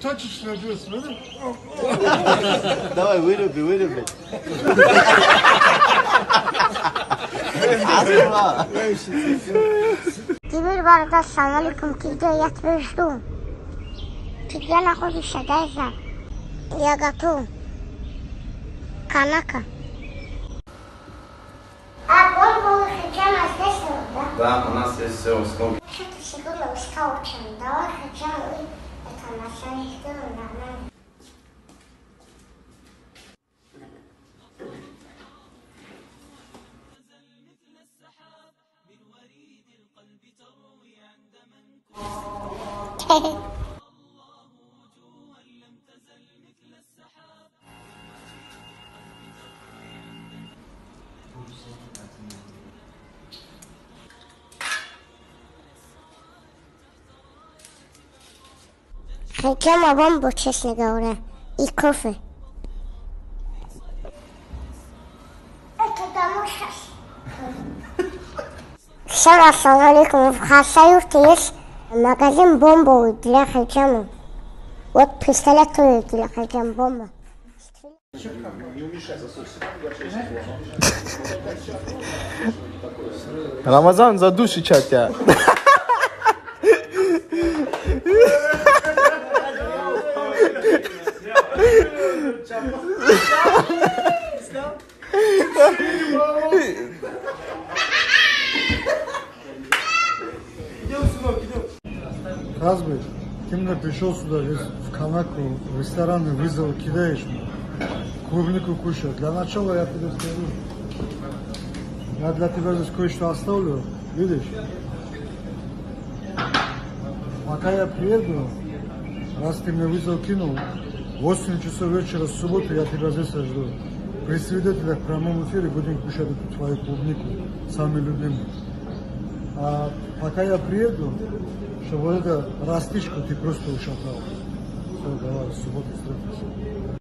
Точечно бил, смотри. Давай, выруби. Теперь, барда, салам алейкум, где я тебя жду. Ты где находишься, дай знак. Я готов. Канака. А бомбу хотя нас здесь, да? Да, у нас есть все условия. Что ты сегодня устал очень? Давай хотя бы это на самом деле нормально. Хотела бомбу, честно говоря, и кофе. Это домой сейчас. Ассаляму алейкум. В Хасаюрте есть магазин бомбовый для хачама. Вот пистолет для хачама бомба. Рамазан, задуши тебя. Казбек, ты мне пришел сюда в Канаку, в ресторан вызвал, кидаешь мне. Клубнику кушать. Для начала я тебе скажу. Я для тебя здесь кое-что оставлю. Видишь? Пока я приеду, раз ты мне вызов кинул, 8 часов вечера в субботу я тебя здесь жду. При свидетелях в прямом эфире будем кушать эту твою клубнику, самый любимый. А пока я приеду, чтобы вот эту растишку ты просто ушатал. Все, давай, в субботу встретимся.